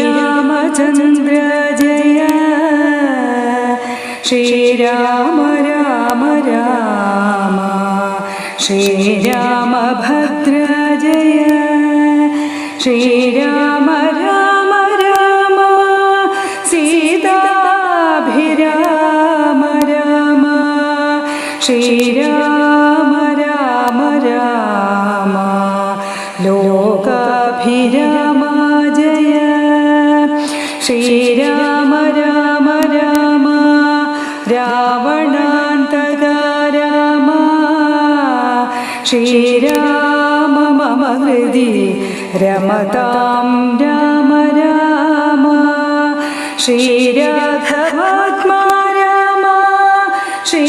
ശ്രീരാമചന്ദ്ര ജയ ശ്രീരാമ രാമ രാമ ശ്രീരാമഭദ്ര ജയ ശ്രീരാമ രാമ രാമ സീതാഭിരാമ രാമ ശ്രീരാമ രാമ രാമ ലോകാഭിരാമ ജയ ശ്രീരാമ രാമ രാമ രാവണാന്തക രാമ ശ്രീരാമ മമ ഹൃദി രമതാം രാമ രാമ ശ്രീരാഘവാത്മാ രാമ ശ്രീ